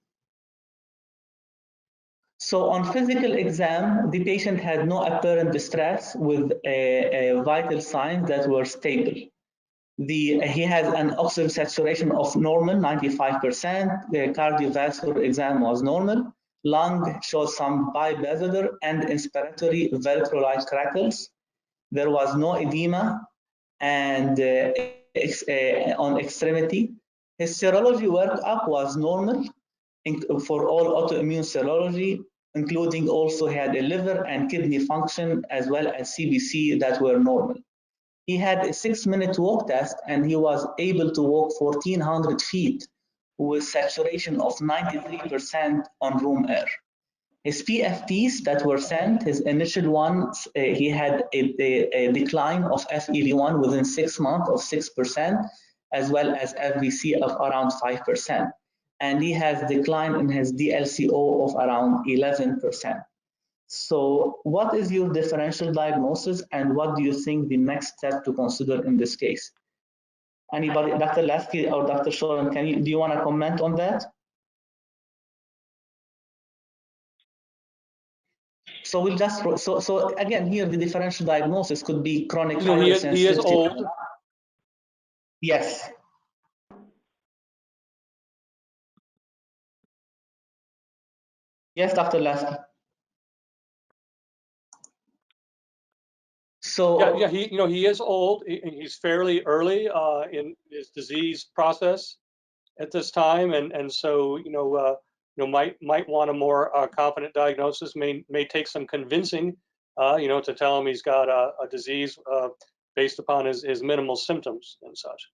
[SPEAKER 4] So on physical exam, the patient had no apparent distress with vital signs that were stable. He has an oxygen saturation of normal, 95%. The cardiovascular exam was normal. Lung showed some bibasilar and inspiratory velcro-like crackles. There was no edema and on extremity. His serology workup was normal for all autoimmune serology, including also he had a liver and kidney function as well as CBC that were normal. He had a 6-minute walk test and he was able to walk 1,400 feet with saturation of 93% on room air. His PFTs that were sent, his initial ones, he had a decline of FEV1 within 6 months of 6%, as well as FVC of around 5%. And he has decline in his DLCO of around 11%. So what is your differential diagnosis and what do you think the next step to consider in this case? Anybody, Dr. Lasky or Dr. Shoran, do you want to comment on that? So we'll just, so again, here the differential diagnosis could be chronic hypersensitivity.
[SPEAKER 2] He is old.
[SPEAKER 4] Yes. Yes, Dr. Lasky. So
[SPEAKER 2] yeah, he is old. He's fairly early in his disease process at this time, and so might want a more confident diagnosis. May take some convincing, to tell him he's got a disease based upon his minimal symptoms and such.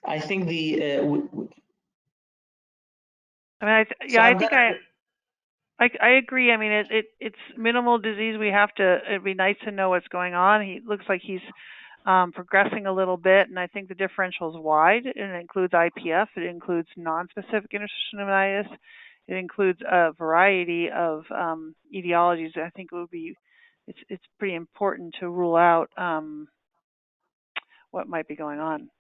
[SPEAKER 4] I think the
[SPEAKER 3] I agree. I mean, it's minimal disease. It'd be nice to know what's going on. He looks like he's progressing a little bit, and I think the differential is wide, and it includes IPF, it includes non-specific interstitial pneumonitis, it includes a variety of etiologies. I think it's pretty important to rule out what might be going on,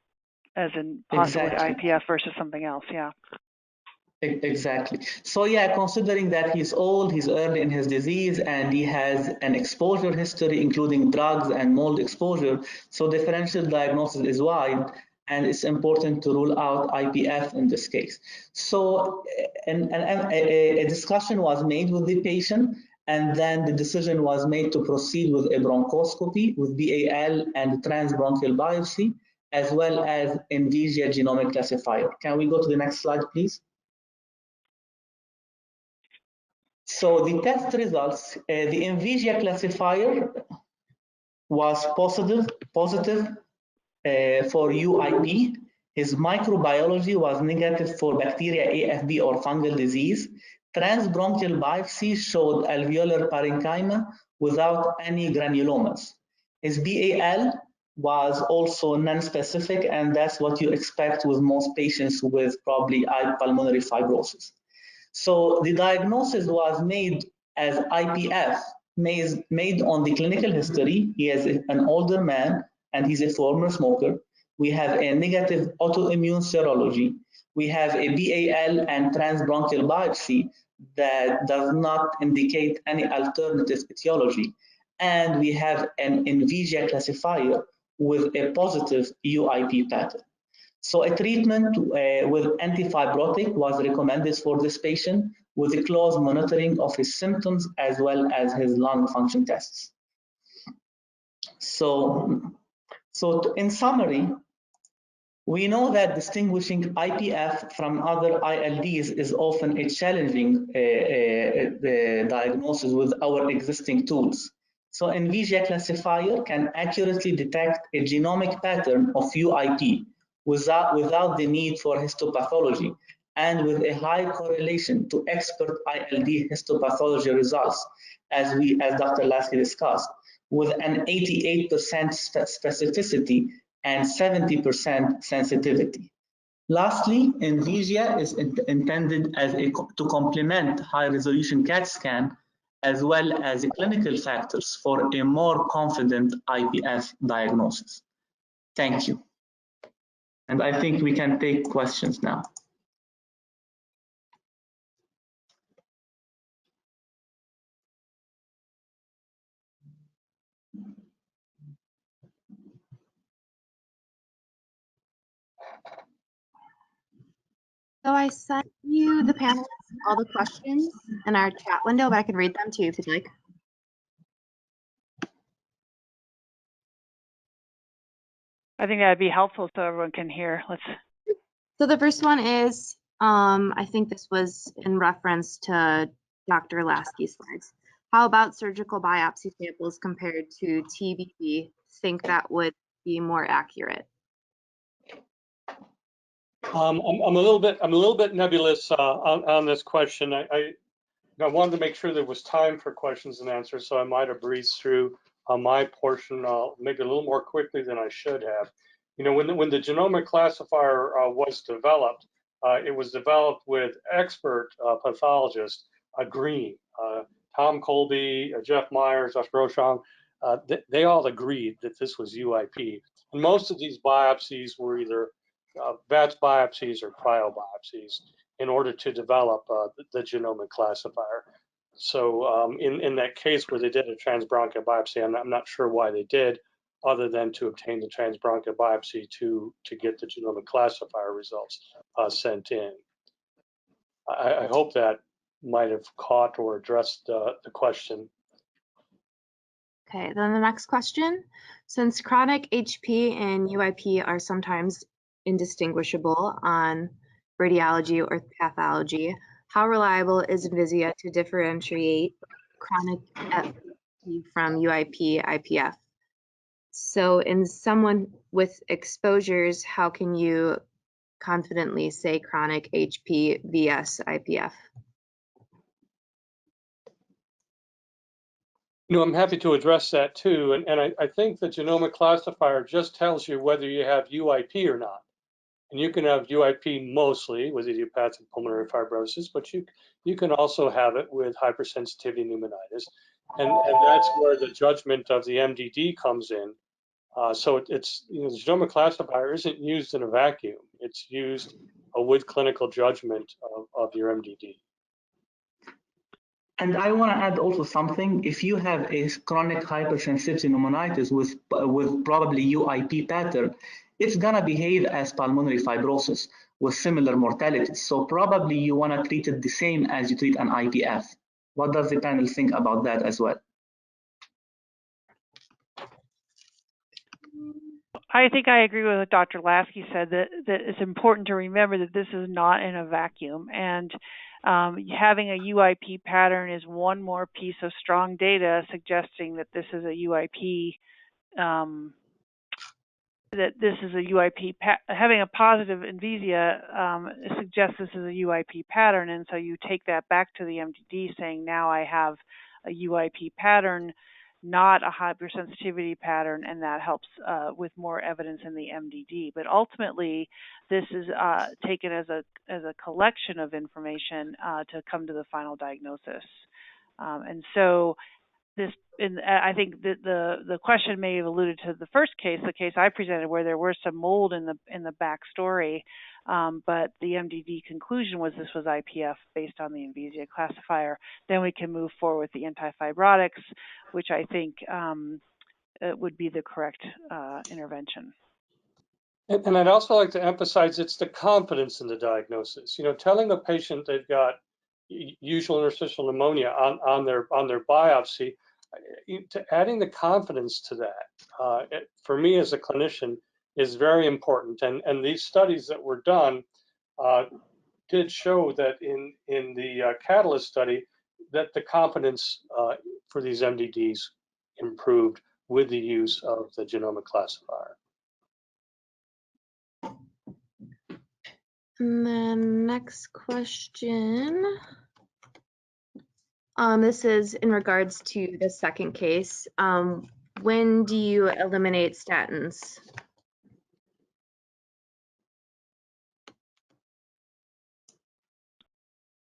[SPEAKER 3] as in possibly IPF versus something else. Yeah.
[SPEAKER 4] Exactly. So yeah, considering that he's old, he's early in his disease, and he has an exposure history, including drugs and mold exposure, so differential diagnosis is wide, and it's important to rule out IPF in this case. So a discussion was made with the patient, and then the decision was made to proceed with a bronchoscopy with BAL and transbronchial biopsy, as well as Envisia Genomic Classifier. Can we go to the next slide, please? So the test results, the Envisia Classifier was positive for UIP. His microbiology was negative for bacteria AFB or fungal disease. Transbronchial biopsy showed alveolar parenchyma without any granulomas. His BAL was also non-specific, and that's what you expect with most patients with probably pulmonary fibrosis. So the diagnosis was made as IPF, made on the clinical history. He is an older man and he's a former smoker. We have a negative autoimmune serology. We have a BAL and transbronchial biopsy that does not indicate any alternative etiology. And we have an Envisia classifier with a positive UIP pattern. So a treatment with antifibrotic was recommended for this patient with a close monitoring of his symptoms as well as his lung function tests. So in summary, we know that distinguishing IPF from other ILDs is often a challenging diagnosis with our existing tools. So Envisia Classifier can accurately detect a genomic pattern of UIP without the need for histopathology and with a high correlation to expert ILD histopathology results, as Dr. Lasky discussed, with an 88% specificity and 70% sensitivity. Lastly, Envisia is intended as to complement high-resolution CAT scan as well as clinical factors for a more confident IPF diagnosis. Thank you. And I think we can take questions now.
[SPEAKER 1] So I sent you, the panelists, all the questions in our chat window, but I could read them too if you'd like.
[SPEAKER 3] I think that'd be helpful so everyone can hear.
[SPEAKER 1] So the first one is, I think this was in reference to Dr. Lasky's slides. How about surgical biopsy samples compared to TBB? Think that would be more accurate?
[SPEAKER 2] I'm a little bit nebulous on this question. I wanted to make sure there was time for questions and answers, so I might have breezed through my portion maybe a little more quickly than I should have. You know, when the genomic classifier was developed, it was developed with expert pathologists agreeing. Tom Colby, Jeff Myers, Dr. Rochon, they all agreed that this was UIP. And most of these biopsies were either batch biopsies or cryo biopsies in order to develop the genomic classifier. So in that case where they did a transbronchial biopsy, I'm not sure why they did, other than to obtain the transbronchial biopsy to get the genomic classifier results sent in. I hope that might have caught or addressed the question.
[SPEAKER 1] Okay, then the next question. Since chronic HP and UIP are sometimes indistinguishable on radiology or pathology, how reliable is Envisia to differentiate chronic HP from UIP, IPF? So in someone with exposures, how can you confidently say chronic HP vs IPF?
[SPEAKER 2] You know, I'm happy to address that too. And I think the genomic classifier just tells you whether you have UIP or not. And you can have UIP mostly with idiopathic pulmonary fibrosis, but you can also have it with hypersensitivity pneumonitis. And that's where the judgment of the MDD comes in. So it's, you know, the genomic classifier isn't used in a vacuum. It's used with clinical judgment of your MDD.
[SPEAKER 4] And I want to add also something. If you have a chronic hypersensitivity pneumonitis with probably UIP pattern, it's going to behave as pulmonary fibrosis with similar mortality. So probably you want to treat it the same as you treat an IPF. What does the panel think about that as well?
[SPEAKER 3] I think I agree with what Dr. Lasky said, that it's important to remember that this is not in a vacuum. And having a UIP pattern is one more piece of strong data suggesting that this is a UIP, having a positive Envisia suggests this is a UIP pattern. And so you take that back to the MDD saying, now I have a UIP pattern, not a hypersensitivity pattern, and that helps with more evidence in the MDD. But ultimately, this is taken as a collection of information to come to the final diagnosis. And so I think that the question may have alluded to the first case, the case I presented, where there were some mold in the backstory. but the MDD conclusion was this was IPF based on the Envisia classifier. Then we can move forward with the antifibrotics, which I think would be the correct intervention.
[SPEAKER 2] And I'd also like to emphasize it's the confidence in the diagnosis. You know, telling a patient they've got usual interstitial pneumonia on their biopsy, adding the confidence to that, for me as a clinician, is very important. And these studies that were done did show that in the Catalyst study that the confidence for these MDDs improved with the use of the genomic classifier.
[SPEAKER 1] And then next question. This is in regards to the second case. When do you eliminate statins?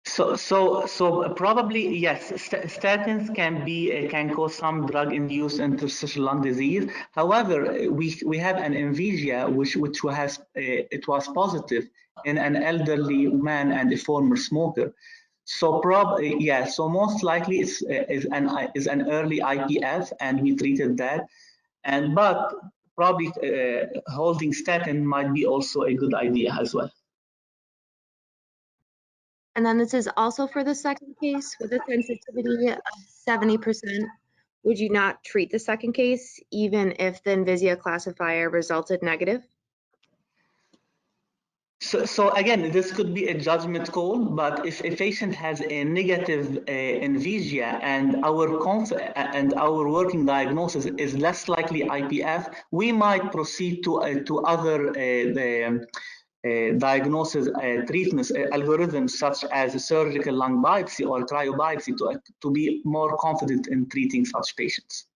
[SPEAKER 4] So probably yes, statins can cause some drug-induced interstitial lung disease. However, we have an Envisia which has it was positive in an elderly man and a former smoker. So so most likely is an early IPF, and we treated that. But probably holding statin might be also a good idea as well.
[SPEAKER 1] And then this is also for the second case with a sensitivity of 70%. Would you not treat the second case even if the Envisia classifier resulted negative?
[SPEAKER 4] So again, this could be a judgment call, but if a patient has a negative Envisia and our working diagnosis is less likely IPF, we might proceed to other diagnosis treatments algorithms such as a surgical lung biopsy or cryobiopsy to be more confident in treating such patients.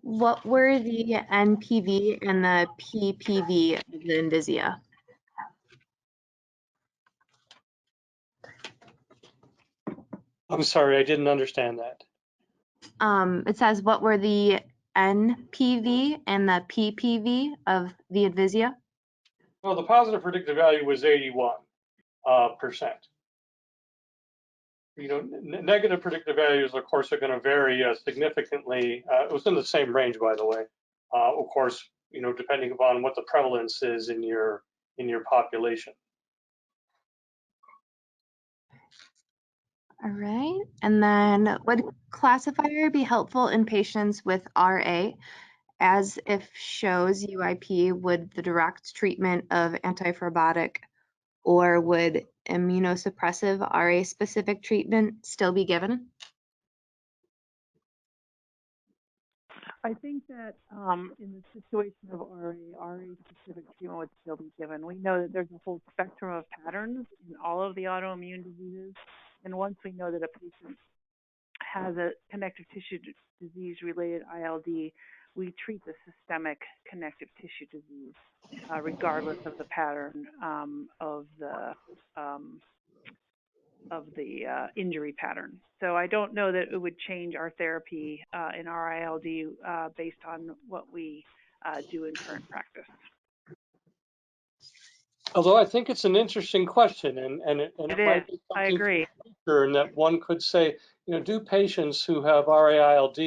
[SPEAKER 1] What were the NPV and the PPV of the Envisia?
[SPEAKER 2] I'm sorry, I didn't understand that.
[SPEAKER 1] It says what were the NPV and the PPV of the Envisia?
[SPEAKER 2] Well, the positive predictive value was 81%. You know, negative predictive values, of course, are going to vary significantly. It was in the same range, by the way. Of course, you know, depending upon what the prevalence is in your population.
[SPEAKER 1] All right, and then would classifier be helpful in patients with RA, as if shows UIP, would the direct treatment of antifibrotic or would immunosuppressive RA-specific treatment still be given?
[SPEAKER 3] I think that in the situation of RA-specific treatment would still be given. We know that there's a whole spectrum of patterns in all of the autoimmune diseases, and once we know that a patient has a connective tissue disease-related ILD, we treat the systemic connective tissue disease, regardless of the pattern of the injury pattern. So I don't know that it would change our therapy in our ILD based on what we do in current practice.
[SPEAKER 2] Although I think it's an interesting question, and it might be something
[SPEAKER 3] I agree.
[SPEAKER 2] and that one could say, you know, do patients who have RA-ILD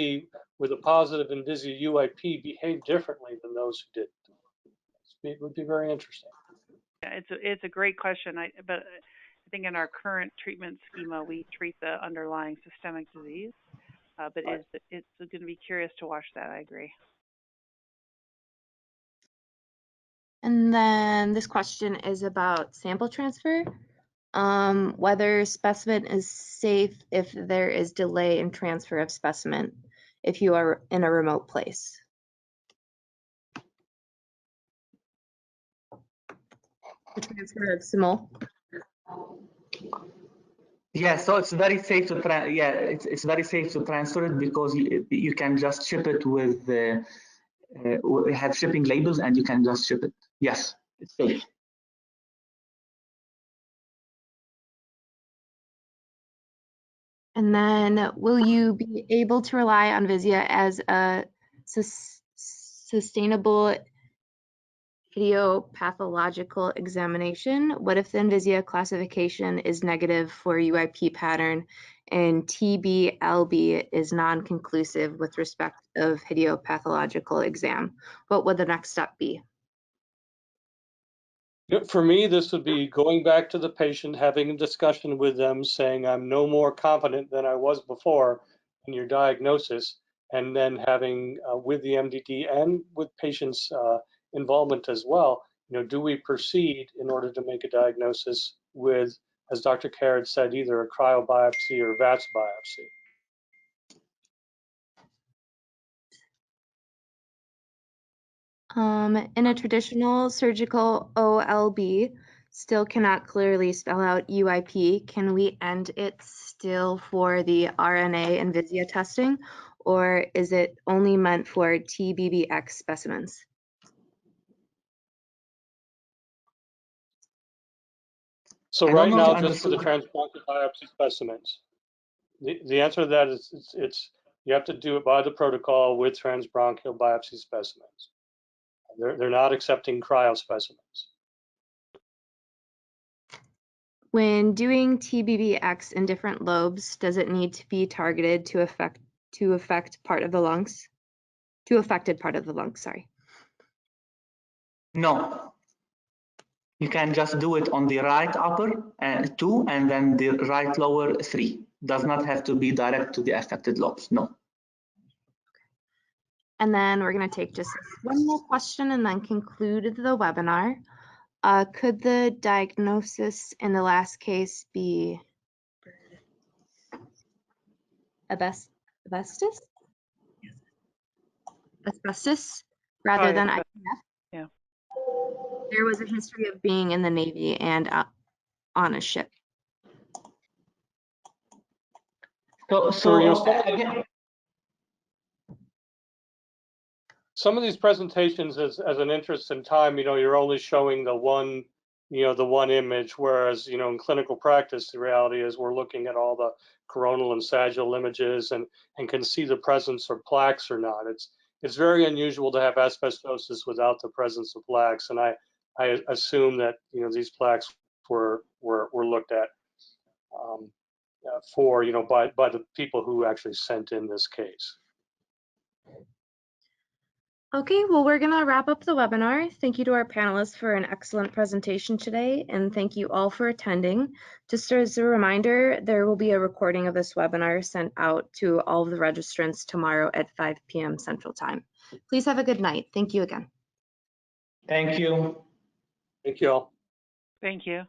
[SPEAKER 2] with a positive Envisia UIP behave differently than those who didn't? It would be very interesting.
[SPEAKER 3] Yeah, it's a great question. But I think in our current treatment schema, we treat the underlying systemic disease. But it's going to be curious to watch that. I agree.
[SPEAKER 1] And then this question is about sample transfer. Whether specimen is safe if there is delay in transfer of specimen if you are in a remote place. The transfer of simul.
[SPEAKER 4] Yeah, so it's very safe to it's very safe to transfer it because you can just ship it with have shipping labels and you can just ship it. Yes, it's safe.
[SPEAKER 1] And then will you be able to rely on Envisia as a sustainable hidiopathological examination. What if the Envisia classification is negative for UIP pattern and TB-LB is non-conclusive with respect of hidiopathological exam? What would the next step be?
[SPEAKER 2] For me, this would be going back to the patient, having a discussion with them, saying I'm no more confident than I was before in your diagnosis, and then having with the MDD and with patients' involvement as well, do we proceed in order to make a diagnosis with, as Dr. Carrot said, either a cryobiopsy or VATS biopsy?
[SPEAKER 1] In a traditional surgical OLB, still cannot clearly spell out UIP. Can we end it still for the RNA Envisia testing, or is it only meant for TBBX specimens?
[SPEAKER 2] So right now, just for the transbronchial biopsy specimens. The answer to that is it's you have to do it by the protocol with transbronchial biopsy specimens. They're not accepting cryo specimens.
[SPEAKER 1] When doing TBBX in different lobes, does it need to be targeted to affect part of the lungs? To affected part of the lungs, sorry.
[SPEAKER 4] No. You can just do it on the right upper 2 and then the right lower 3. Does not have to be direct to the affected lobes, no.
[SPEAKER 1] And then we're going to take just one more question and then conclude the webinar. Could the diagnosis in the last case be asbestos? Asbestos rather than IPF?
[SPEAKER 3] Yeah.
[SPEAKER 1] There was a history of being in the Navy and on a ship.
[SPEAKER 4] Again,
[SPEAKER 2] some of these presentations, as an interest in time, you're only showing the one, the one image, whereas, in clinical practice, the reality is we're looking at all the coronal and sagittal images and can see the presence of plaques or not. It's very unusual to have asbestosis without the presence of plaques, and I assume that these plaques were looked at for by the people who actually sent in this case.
[SPEAKER 1] Okay, well, we're going to wrap up the webinar. Thank you to our panelists for an excellent presentation today, and thank you all for attending. Just as a reminder, there will be a recording of this webinar sent out to all of the registrants tomorrow at 5 p.m. Central Time. Please have a good night. Thank you again.
[SPEAKER 4] Thank you.
[SPEAKER 2] Thank you all.
[SPEAKER 3] Thank you.